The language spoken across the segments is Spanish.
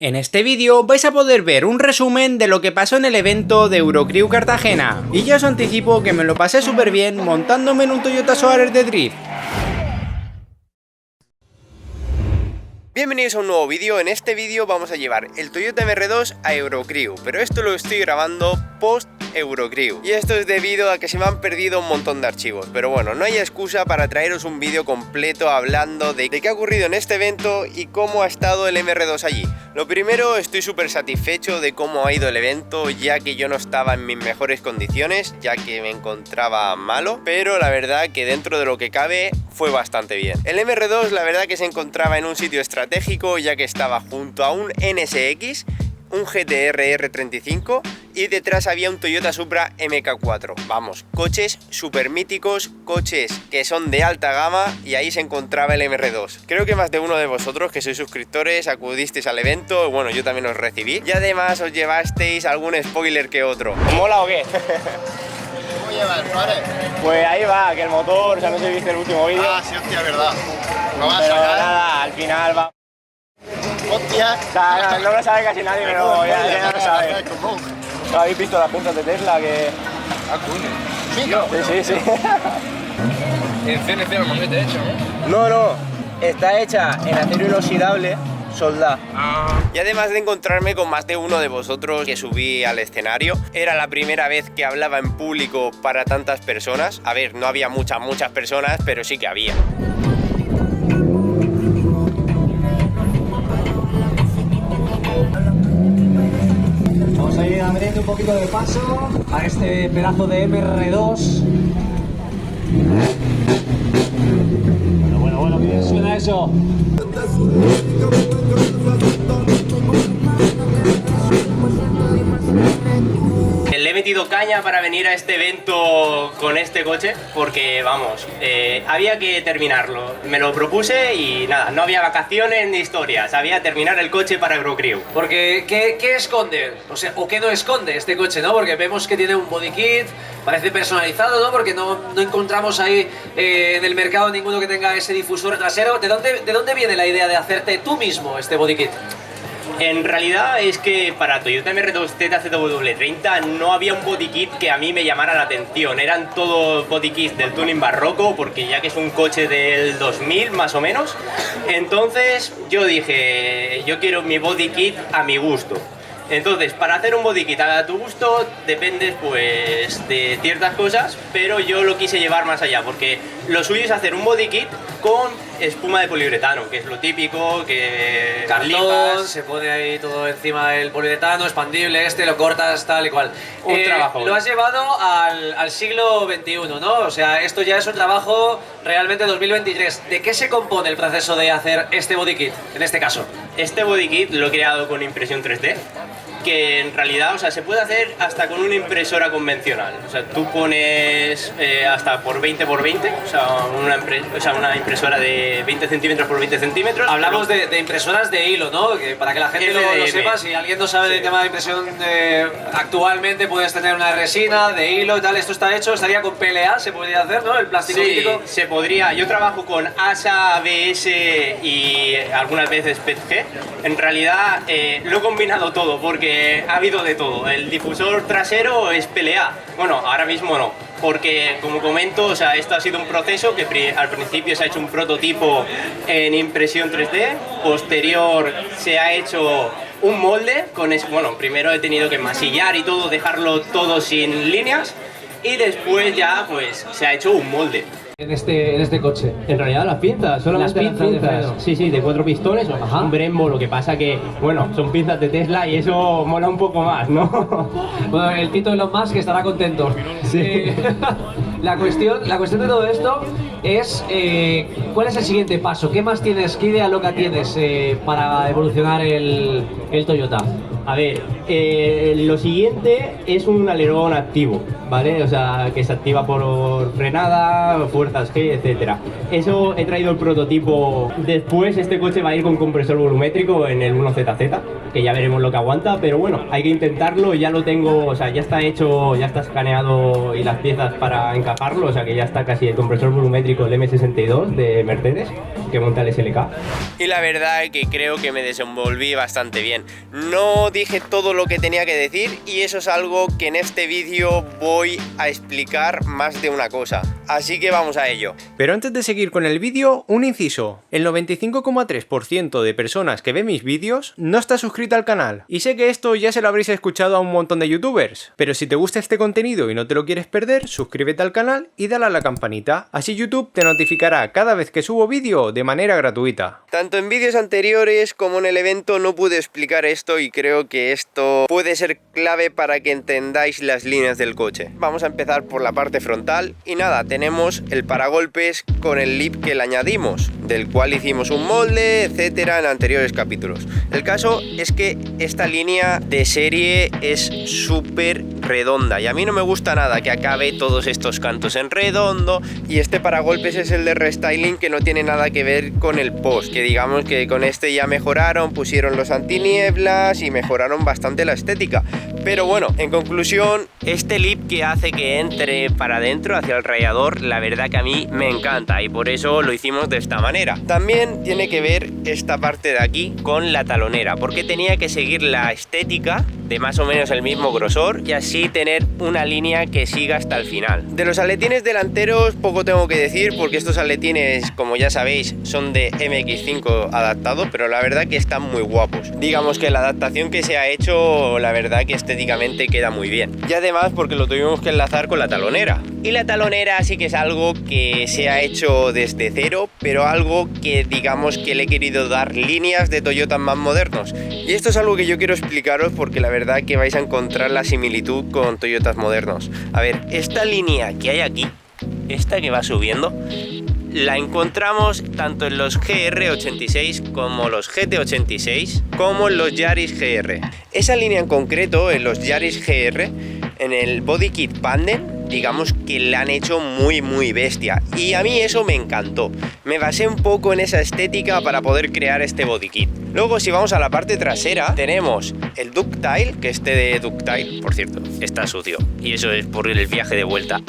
En este vídeo vais a poder ver un resumen de lo que pasó en el evento de Eurocrew Cartagena, y ya os anticipo que me lo pasé súper bien montándome en un Toyota Soares de Drift. Bienvenidos a un nuevo vídeo. En este vídeo vamos a llevar el Toyota MR2 a Eurocrew, pero esto lo estoy grabando post Eurocrew y esto es debido a que se me han perdido un montón de archivos, pero bueno, no hay excusa para traeros un vídeo completo hablando de qué ha ocurrido en este evento y cómo ha estado el MR2 allí. Lo primero, estoy súper satisfecho de cómo ha ido el evento, ya que yo no estaba en mis mejores condiciones, ya que me encontraba malo, pero la verdad que dentro de lo que cabe fue bastante bien. El MR2 la verdad que se encontraba en un sitio estratégico, ya que estaba junto a un NSX, un GTR R35 y detrás había un Toyota Supra MK4. Vamos, coches súper míticos, coches que son de alta gama, y ahí se encontraba el MR2. Creo que más de uno de vosotros que sois suscriptores acudisteis al evento, bueno, yo también os recibí y además os llevasteis algún spoiler que otro. ¿Mola o qué? ¿Cómo llevas, Suárez? Pues ahí va, que el motor, o sea, no sé si viste el último vídeo. Ah, sí, hostia, verdad. No vas a Pero sacar. nada, al final va. Hostia. O sea, no lo sabe casi nadie, pero ya lo sabe. ¿No habéis visto las puntas de Tesla que...? Ah, coño. Sí, Sí. En CNC normalmente hecho, ¿no? No, está hecha en acero inoxidable soldado. Y además de encontrarme con más de uno de vosotros que subí al escenario, era la primera vez que hablaba en público para tantas personas. A ver, no había muchas personas, pero sí que había. Vamos a ir abriendo un poquito de paso a este pedazo de MR2. Bueno, bien suena eso. Le he metido caña para venir a este evento con este coche porque, vamos, había que terminarlo. Me lo propuse y nada, no había vacaciones ni historias, había que terminar el coche para Eurocrew. Porque, ¿qué esconde? O sea, ¿o qué no esconde este coche, no? Porque vemos que tiene un body kit, parece personalizado, ¿no? Porque no encontramos ahí en el mercado ninguno que tenga ese difusor trasero. ¿De dónde viene la idea de hacerte tú mismo este body kit? En realidad es que para Toyota MR2 ZZW30 no había un body kit que a mí me llamara la atención. Eran todos body kits del tuning barroco, porque ya que es un coche del 2000 más o menos. Entonces yo dije, yo quiero mi body kit a mi gusto. Entonces, para hacer un body kit a tu gusto dependes pues de ciertas cosas, pero yo lo quise llevar más allá, porque lo suyo es hacer un body kit con espuma de poliuretano, que es lo típico, que Cartón, lipas. se pone ahí todo encima del poliuretano, expandible, lo cortas tal y cual. Un trabajo. Lo has llevado al siglo XXI, ¿no? O sea, esto ya es un trabajo realmente 2023. ¿De qué se compone el proceso de hacer este body kit, en este caso? Este body kit lo he creado con impresión 3D, que en realidad, o sea, se puede hacer hasta con una impresora convencional. O sea, tú pones hasta por 20 por 20, o sea, una impresora de 20 centímetros por 20 centímetros. Hablamos de impresoras de hilo, ¿no? Que para que la gente lo sepa, si alguien no sabe del tema de impresión, actualmente puedes tener una resina de hilo y tal. Esto está hecho, estaría con PLA, se podría hacer, ¿no? El plástico mítico. Se podría. Yo trabajo con ASA, ABS y algunas veces PETG. En realidad lo he combinado todo porque ha habido de todo. El difusor trasero es PLA. Bueno, ahora mismo no, porque como comento, o sea, esto ha sido un proceso que al principio se ha hecho un prototipo en impresión 3D, posterior se ha hecho un molde con bueno, primero he tenido que masillar y todo, dejarlo todo sin líneas, y después ya pues se ha hecho un molde. En este coche. En realidad las pinzas, solamente Las pinzas. Sí, de 4 pistones, Ajá. un Brembo, lo que pasa que, bueno, son pinzas de Tesla y eso mola un poco más, ¿no? Bueno, el Tito Elon Musk estará contento. Sí. La cuestión de todo esto es ¿cuál es el siguiente paso? ¿Qué más tienes? ¿Qué idea loca tienes para evolucionar el Toyota? A ver, lo siguiente es un alerón activo, ¿vale? O sea, que se activa por frenada, fuerzas G, etcétera. Eso he traído el prototipo. Después este coche va a ir con compresor volumétrico en el 1ZZ, que ya veremos lo que aguanta, pero bueno, hay que intentarlo. Ya lo tengo, o sea, ya está hecho, ya está escaneado y las piezas para encajarlo, o sea que ya está casi el compresor volumétrico, el M62 de Mercedes, que monta el SLK. Y la verdad es que creo que me desenvolví bastante bien. No dije todo lo que tenía que decir y eso es algo que en este vídeo voy a explicar más de una cosa. Así que vamos a ello. Pero antes de seguir con el vídeo, un inciso. El 95,3% de personas que ven mis vídeos no está suscrita al canal. Y sé que esto ya se lo habréis escuchado a un montón de youtubers. Pero si te gusta este contenido y no te lo quieres perder, suscríbete al canal y dale a la campanita. Así YouTube te notificará cada vez que subo vídeo de manera gratuita. Tanto en vídeos anteriores como en el evento no pude explicar esto y creo que esto puede ser clave para que entendáis las líneas del coche. Vamos a empezar por la parte frontal y nada, tenemos el paragolpes con el lip que le añadimos, del cual hicimos un molde, etcétera, en anteriores capítulos. El caso es que esta línea de serie es súper redonda y a mí no me gusta nada que acabe todos estos cantos en redondo, y este paragolpes es el de restyling, que no tiene nada que ver con el post, que digamos que con este ya mejoraron, pusieron los antinieblas y mejoraron bastante la estética. Pero bueno, en conclusión, este lip que hace que entre para adentro hacia el radiador, la verdad que a mí me encanta y por eso lo hicimos de esta manera. También tiene que ver esta parte de aquí con la talonera, porque tenía que seguir la estética de más o menos el mismo grosor y así tener una línea que siga hasta el final. De los aletines delanteros poco tengo que decir, porque estos aletines, como ya sabéis, son de MX5 adaptados, pero la verdad que están muy guapos. Digamos que la adaptación que se ha hecho, la verdad que estéticamente queda muy bien. Y además porque lo tuvimos que enlazar con la talonera. Y la talonera sí que es algo que se ha hecho desde cero, pero algo que digamos que le he querido dar líneas de Toyota más modernos. Y esto es algo que yo quiero explicaros porque la verdad que vais a encontrar la similitud con Toyotas modernos. A ver, esta línea que hay aquí, esta que va subiendo, la encontramos tanto en los GR86 como los GT86 como en los Yaris GR. Esa línea en concreto en los Yaris GR, en el body kit Panden, digamos que la han hecho muy bestia y a mí eso me encantó. Me basé un poco en esa estética para poder crear este body kit. Luego si vamos a la parte trasera tenemos el Ductile, que este de Ductile, por cierto, está sucio y eso es por el viaje de vuelta.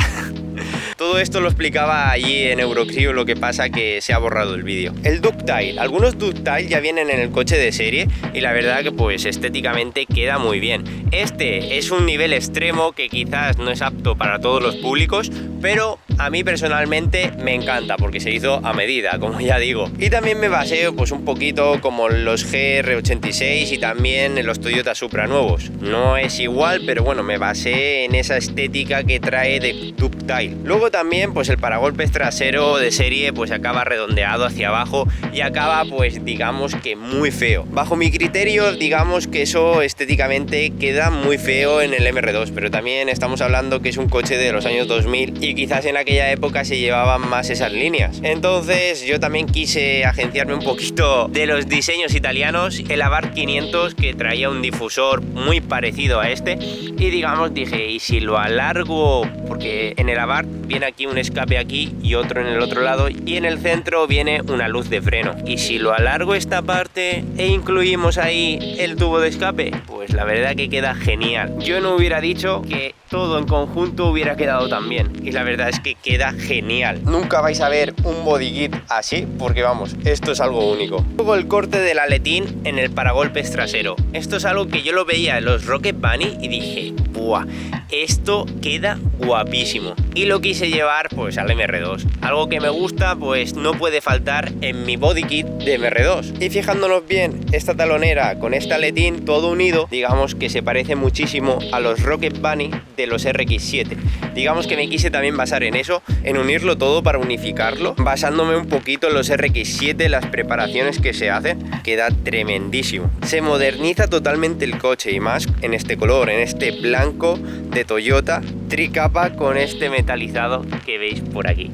Todo esto lo explicaba allí en Eurocrew, lo que pasa que se ha borrado el vídeo. El Ductile, algunos Ductile ya vienen en el coche de serie y la verdad que pues estéticamente queda muy bien. Este es un nivel extremo que quizás no es apto para todos los públicos, pero a mí personalmente me encanta porque se hizo a medida, como ya digo. Y también me basé pues un poquito como los GR86 y también en los Toyota Supra nuevos. No es igual, pero bueno, me basé en esa estética que trae de Ductile. Luego también pues el paragolpes trasero de serie pues acaba redondeado hacia abajo y acaba pues digamos que muy feo. Bajo mi criterio digamos que eso estéticamente queda muy feo en el MR2, pero también estamos hablando que es un coche de los años 2000 y quizás en aquella época se llevaban más esas líneas. Entonces yo también quise agenciarme un poquito de los diseños italianos. El Abarth 500 que traía un difusor muy parecido a este y digamos dije, ¿y si lo alargo? Porque en el Abarth viene aquí un escape aquí y otro en el otro lado y en el centro viene una luz de freno. Y si lo alargo esta parte e incluimos ahí el tubo de escape, pues la verdad que queda genial. Yo no hubiera dicho que todo en conjunto hubiera quedado tan bien y la verdad es que queda genial. Nunca vais a ver un body kit así porque vamos, esto es algo único. Luego el corte del aletín en el paragolpes trasero. Esto es algo que yo lo veía en los Rocket Bunny y dije, ¡buah! Esto queda guapísimo y lo quise llevar pues al MR2. Algo que me gusta pues no puede faltar en mi body kit de MR2. Y fijándonos bien, esta talonera con este aletín todo unido, digamos que se parece muchísimo a los Rocket Bunny de los RX7. Digamos que me quise también basar en eso, en unirlo todo para unificarlo, basándome un poquito en los RX7, las preparaciones que se hacen, queda tremendísimo. Se moderniza totalmente el coche y más en este color, en este blanco de Toyota, tricapa con este metalizado que veis por aquí.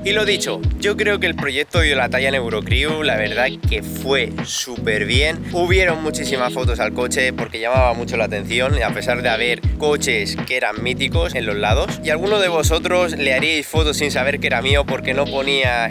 Y lo dicho, yo creo que el proyecto dio la talla en Eurocrew, la verdad que fue súper bien. Hubieron muchísimas fotos al coche porque llamaba mucho la atención, a pesar de haber coches que eran míticos en los lados. Y alguno de vosotros le haríais fotos sin saber que era mío porque no ponía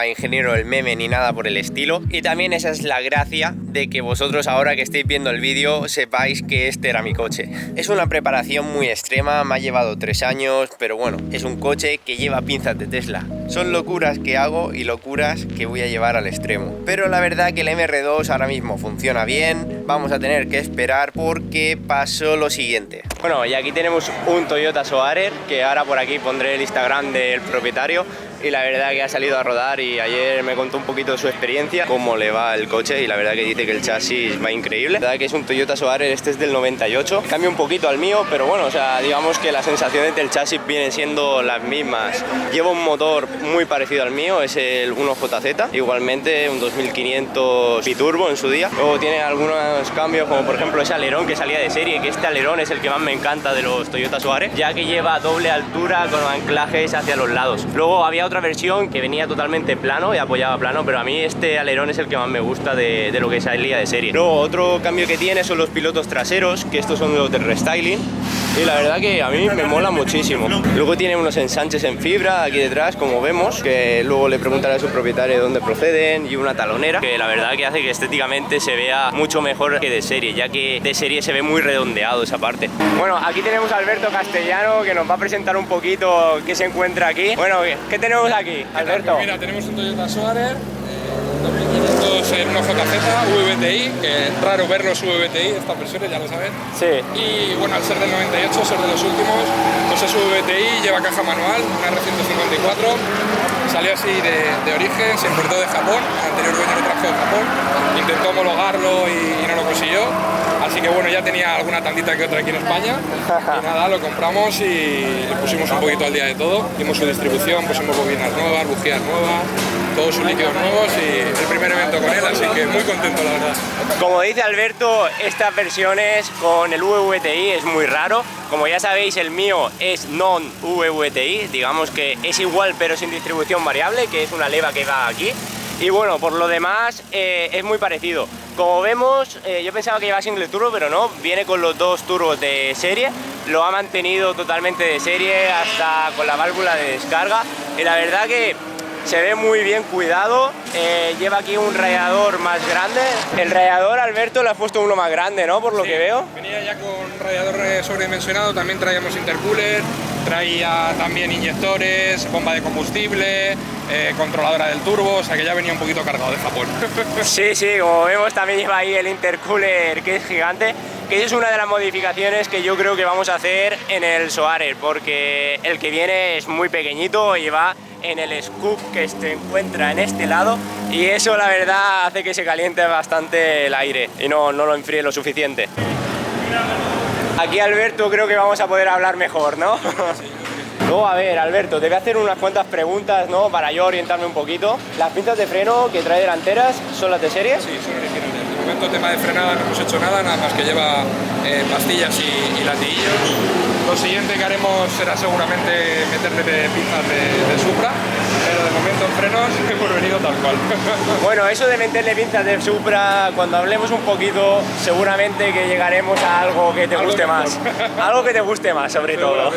@ingeniero el meme ni nada por el estilo. Y también esa es la gracia de que vosotros ahora que estéis viendo el vídeo sepáis que este era mi coche. Es una preparación muy extrema, me ha llevado 3 años, pero bueno, es un coche que lleva pinzas de Tesla. Son locuras que hago y locuras que voy a llevar al extremo. Pero la verdad que el MR2 ahora mismo funciona bien, vamos a tener que esperar porque pasó lo siguiente. Bueno, y aquí tenemos un Toyota Soarer, que ahora por aquí pondré el Instagram del propietario. Y la verdad que ha salido a rodar y ayer me contó un poquito de su experiencia, cómo le va el coche, y la verdad que dice que el chasis va increíble. La verdad que es un Toyota Soarer, este es del 98, cambia un poquito al mío, pero bueno, o sea, digamos que las sensaciones del chasis vienen siendo las mismas. Lleva un motor muy parecido al mío, es el 1JZ, igualmente un 2500 biturbo en su día. Luego tiene algunos cambios, como por ejemplo ese alerón que salía de serie, que este alerón es el que más me encanta de los Toyota Soarer, ya que lleva doble altura con anclajes hacia los lados. Luego había otra versión que venía totalmente plano y apoyaba plano, pero a mí este alerón es el que más me gusta de lo que salía de serie. Luego otro cambio que tiene son los pilotos traseros, que estos son los del restyling, y la verdad que a mí me mola muchísimo. Luego tiene unos ensanches en fibra aquí detrás, como vemos, que luego le preguntaré a su propietario de dónde proceden, y una talonera, que la verdad que hace que estéticamente se vea mucho mejor que de serie, ya que de serie se ve muy redondeado esa parte. Bueno, aquí tenemos a Alberto Castellano, que nos va a presentar un poquito qué se encuentra aquí. Bueno, ¿qué tenemos aquí, Alberto? Mira, tenemos un Toyota Soarer 2500 en 1JZ VVTi, que es raro ver los VVTi, estas versiones, ya lo saben. Sí. Y bueno, al ser del 98, ser de los últimos, pues es VVTi, lleva caja manual, una R154, salió así de origen, se importó de Japón, el anterior dueño lo trajo de Japón, intentó homologarlo y no lo consiguió. Así que bueno, ya tenía alguna tandita que otra aquí en España y nada, lo compramos y le pusimos un poquito al día de todo. Dimos su distribución, pusimos bobinas nuevas, bujías nuevas, todos sus líquidos nuevos y el primer evento con él, así que muy contento la verdad. Como dice Alberto, estas versiones con el VVTi es muy raro. Como ya sabéis, el mío es non-VVTi, digamos que es igual pero sin distribución variable, que es una leva que va aquí. Y bueno, por lo demás es muy parecido. Como vemos, yo pensaba que llevaba single turbo, pero no, viene con los dos turbos de serie, lo ha mantenido totalmente de serie hasta con la válvula de descarga, y la verdad que se ve muy bien cuidado. Lleva aquí un radiador más grande. El radiador, Alberto, le has puesto uno más grande, ¿no? Por lo que veo. Venía ya con radiador sobredimensionado, también traíamos intercooler, traía también inyectores, bomba de combustible, controladora del turbo, o sea que ya venía un poquito cargado de Japón. Sí, sí, como vemos también lleva ahí el intercooler, que es gigante, que es una de las modificaciones que yo creo que vamos a hacer en el Soarer, porque el que viene es muy pequeñito y va en el scoop que se encuentra en este lado, y eso la verdad hace que se caliente bastante el aire y no lo enfríe lo suficiente. Aquí, Alberto, creo que vamos a poder hablar mejor, ¿no? Luego, a ver, Alberto, te voy a hacer unas cuantas preguntas, ¿no? Para yo orientarme un poquito. ¿Las pinzas de freno que trae delanteras son las de serie? Sí, son originales. De momento, tema de frenada no hemos hecho nada más que lleva pastillas y latiguillos. Lo siguiente que haremos será seguramente meterle pinzas de Supra, pero de momento en frenos hemos venido tal cual. Bueno, eso de meterle pinzas de Supra, cuando hablemos un poquito, seguramente que llegaremos a algo que te guste más. Algo que te guste más, sobre todo.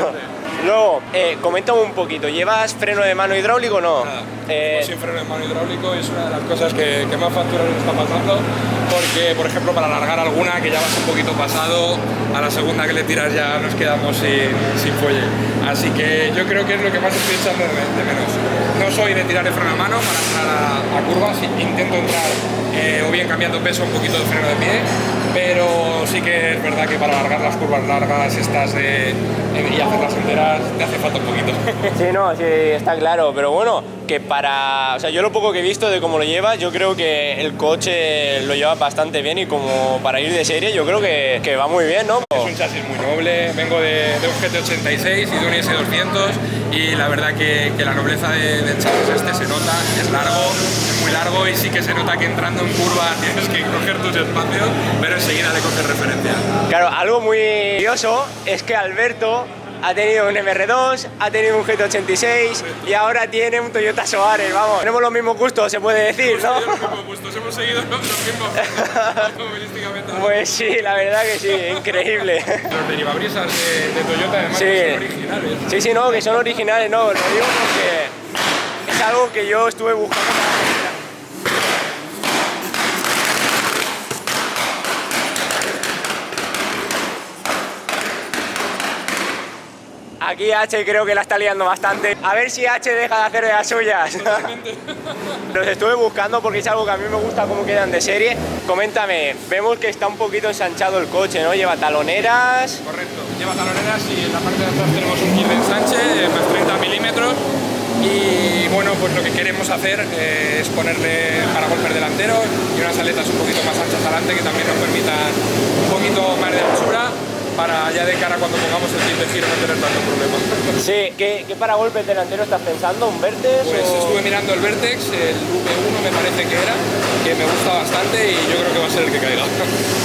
Luego, coméntame un poquito, ¿llevas freno de mano hidráulico o no? Nada, sin freno de mano hidráulico, y es una de las cosas que más facturas nos está pasando, porque, por ejemplo, para alargar alguna que ya vas un poquito pasado, a la segunda que le tiras ya nos quedamos sin fuelle. Así que yo creo que es lo que más estoy echando de menos. No soy de tirar el freno de mano para entrar a curvas, intento entrar o bien cambiando peso, un poquito de freno de pie, pero sí que es verdad que para alargar las curvas largas estas y hacerlas enteras te hace falta un poquito. Sí, no, sí, está claro, pero bueno, que para... O sea, yo lo poco que he visto de cómo lo llevas, yo creo que el coche lo lleva bastante bien, y como para ir de serie yo creo que va muy bien, ¿no? Es un chasis muy noble, vengo de un GT86 y de un IS200, y la verdad que la nobleza del chasis este se nota, es largo, es muy largo, y sí que se nota que entrando en curva tienes que coger tus espacios, pero enseguida le coges referencia. Claro, algo muy curioso es que Alberto Ha tenido un MR2, ha tenido un GT86 y ahora tiene un Toyota Soares, vamos. Tenemos los mismos gustos, se puede decir, ¿no? Los mismos gustos, hemos seguido los mismos automovilísticamente. Pues sí, la verdad que sí, increíble. Los derivabrisas de Toyota además Sí. son originales. Sí, sí, no, que son originales, no, lo digo porque es algo que yo estuve buscando. Aquí H creo que la está liando bastante. A ver si H deja de hacer de las suyas. Los estuve buscando porque es algo que a mí me gusta cómo quedan de serie. Coméntame, vemos que está un poquito ensanchado el coche, ¿no? Lleva taloneras. Correcto, lleva taloneras y en la parte de atrás tenemos un kit de ensanche más 30 milímetros. Y bueno, pues lo que queremos hacer es ponerle paragolpes delanteros y unas aletas un poquito más anchas adelante que también nos permitan un poquito más de anchura para ya de cara cuando pongamos el kit de giro no tener tanto problema. Sí, ¿qué paragolpes delantero estás pensando? ¿Un Vertex? Pues o...? estuve mirando el Vertex, el V1 me parece que era, que me gusta bastante y yo creo que va a ser el que caiga.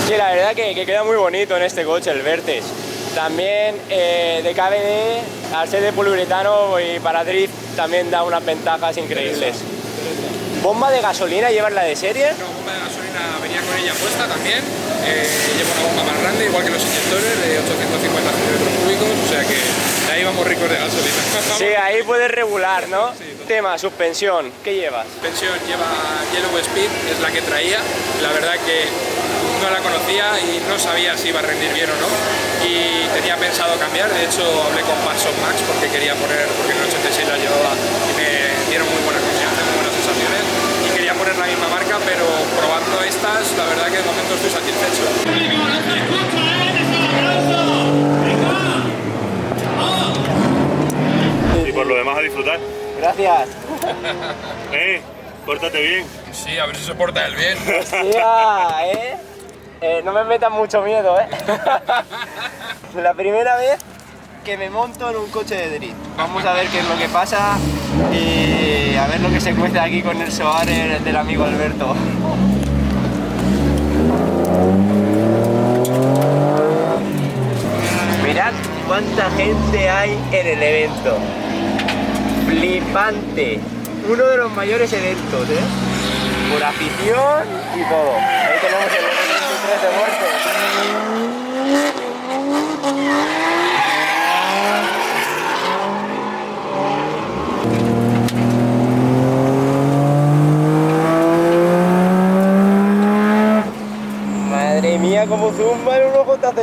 Sí, la verdad que queda muy bonito en este coche el Vertex. También de KBD, al ser de poliuretano y para drift, también da unas ventajas increíbles. ¿Bomba de gasolina llevas la de serie? No, bomba de gasolina venía con ella puesta también. Lleva una bomba más grande, igual que los inyectores, de 850 centímetros cúbicos, o sea que de ahí vamos ricos de gasolina. Sí, ahí puedes regular, ¿no? Sí, total. Tema, suspensión, ¿qué llevas? Suspensión lleva Yellow Speed, es la que traía. La verdad que no la conocía y no sabía si iba a rendir bien o no. Y tenía pensado cambiar, de hecho hablé con Paxson Max porque quería poner, porque en el 86 la llevaba y me dieron muy buenas confianzas, muy buenas sensaciones. Y quería poner la misma marca, pero probando estas, la verdad que de momento estoy satisfecho. Y por lo demás a disfrutar. Gracias. Pórtate bien. Sí, a ver si soporta el bien. Hostia, no me metas mucho miedo, La primera vez que me monto en un coche de drift. Vamos a ver qué es lo que pasa y a ver lo que se cuece aquí con el Soares del amigo Alberto. Mirad cuánta gente hay en el evento. Flipante. Uno de los mayores eventos, por afición y todo. Ahí tenemos el 23 de muerte. Madre mía, como zumba en unos JZ.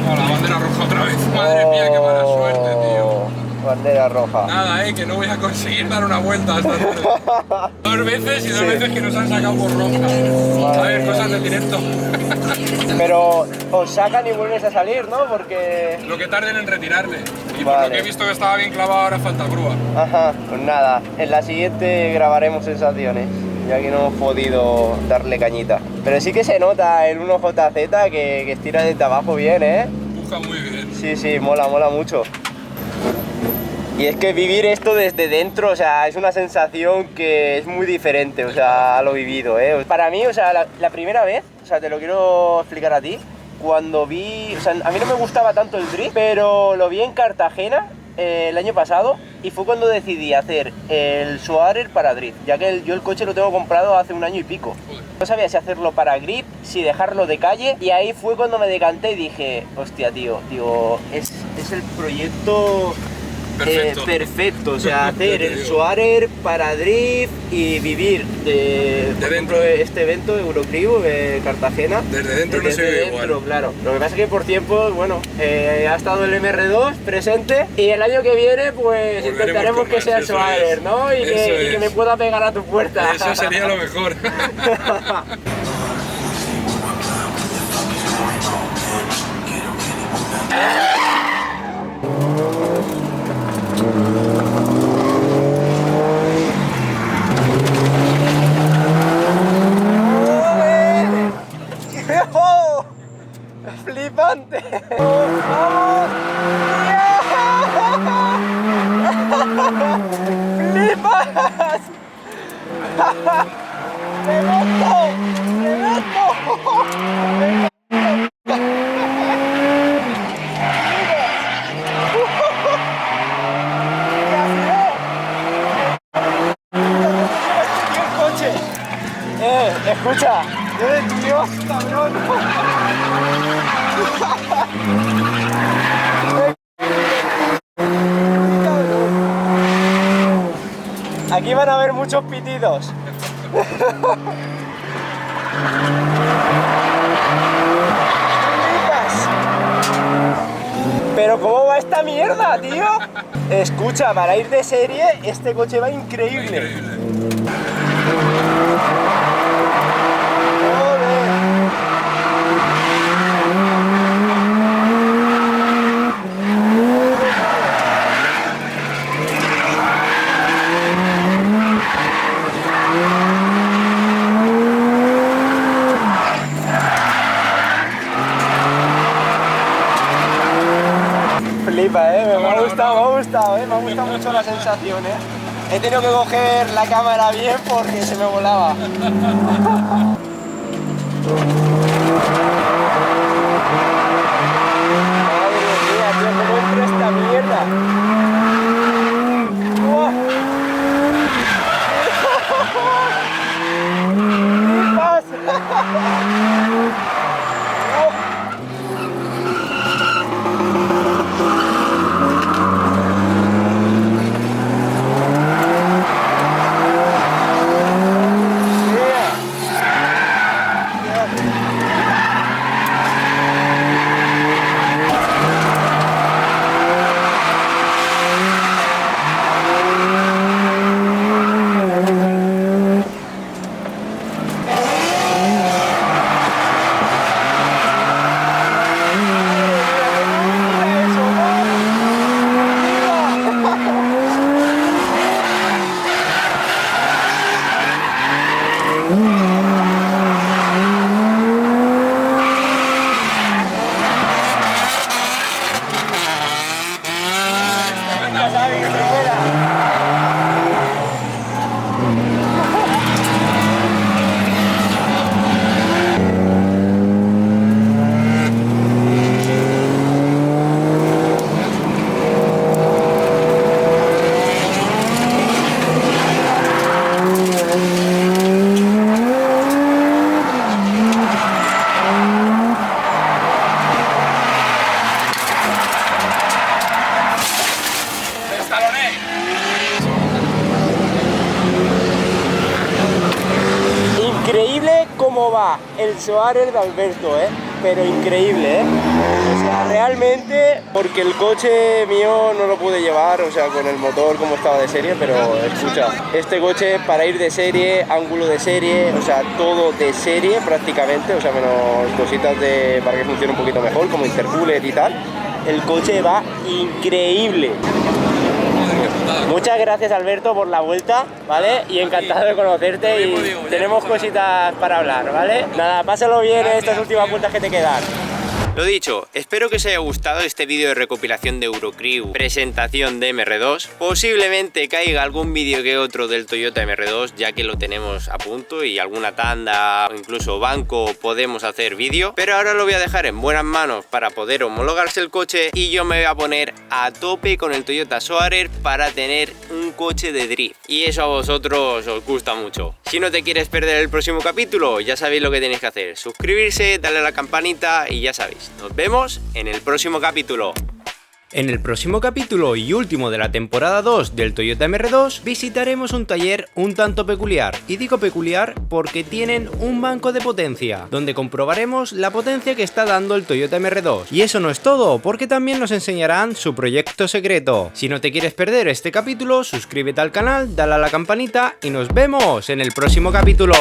No, la bandera roja otra vez. Madre mía, qué mala suerte, tío. Bandera roja. Nada, que no voy a conseguir dar una vuelta esta tarde. Dos veces y dos veces que nos han sacado por roja. A ver, cosas del directo. Pero os sacan y vuelves a salir, ¿no? Porque... Lo que tarden en retirarle. Y por Vale. lo que he visto que estaba bien clavado, ahora falta grúa. Ajá, pues nada, en la siguiente grabaremos sensaciones, ya que no hemos podido darle cañita. Pero sí que se nota el 1JZ que estira desde abajo bien, ¿eh? Empuja muy bien. Sí, sí, mola mucho. Y es que vivir esto desde dentro, o sea, es una sensación que es muy diferente, o sea, a lo vivido, ¿eh? Para mí, o sea, la primera vez, o sea, te lo quiero explicar a ti, cuando vi, o sea, a mí no me gustaba tanto el drift, pero lo vi en Cartagena el año pasado y fue cuando decidí hacer el Soares para drift, ya que yo el coche lo tengo comprado hace un año y pico. No sabía si hacerlo para grip, si dejarlo de calle, y ahí fue cuando me decanté y dije, hostia, tío, es el proyecto perfecto, o sea, hacer el Soares para drift y vivir por ejemplo, este evento Eurocrew de Cartagena. Desde dentro no se ve igual. Claro. Lo que pasa es que por tiempo, bueno, ha estado el MR2 presente y el año que viene pues Volveremos intentaremos con que más, sea el eso Soares, es. ¿no? Y que me pueda pegar a tu puerta. Eso sería lo mejor. ¡Oh! ¡Flipante! ¡Vamos! ¡Flipas! ¡Me mato! ¡Me mato! Dios, cabrón. Aquí van a haber muchos pitidos. Pero ¿cómo va esta mierda, tío? Escucha, para ir de serie, este coche va increíble. Flipa, me ha gustado mucho la sensación, He tenido que coger la cámara bien porque se me volaba. Madre mía, tío, ¿cómo entra esta mierda? ¡Uah! ¿Qué pasa? Increíble cómo va el Soarer de Alberto, pero increíble, O sea, realmente, porque el coche mío no lo pude llevar, o sea, con el motor como estaba de serie, pero escucha, este coche para ir de serie, ángulo de serie, o sea, todo de serie prácticamente, o sea, menos cositas para que funcione un poquito mejor, como intercooler y tal, el coche va increíble. Muchas gracias, Alberto, por la vuelta, ¿vale? Y encantado de conocerte y tenemos cositas para hablar, ¿vale? Nada, pásalo bien en estas últimas vueltas que te quedan. Lo dicho, espero que os haya gustado este vídeo de recopilación de Eurocrew, presentación de MR2. Posiblemente caiga algún vídeo que otro del Toyota MR2, ya que lo tenemos a punto y alguna tanda o incluso banco podemos hacer vídeo. Pero ahora lo voy a dejar en buenas manos para poder homologarse el coche y yo me voy a poner a tope con el Toyota Soarer para tener un coche de drift. Y eso a vosotros os gusta mucho. Si no te quieres perder el próximo capítulo, ya sabéis lo que tenéis que hacer. Suscribirse, darle a la campanita y ya sabéis. Nos vemos en el próximo capítulo. En el próximo capítulo y último de la temporada 2 del Toyota MR2 visitaremos un taller un tanto peculiar, y digo peculiar porque tienen un banco de potencia, donde comprobaremos la potencia que está dando el Toyota MR2. Y eso no es todo, porque también nos enseñarán su proyecto secreto. Si no te quieres perder este capítulo, suscríbete al canal, dale a la campanita y nos vemos en el próximo capítulo.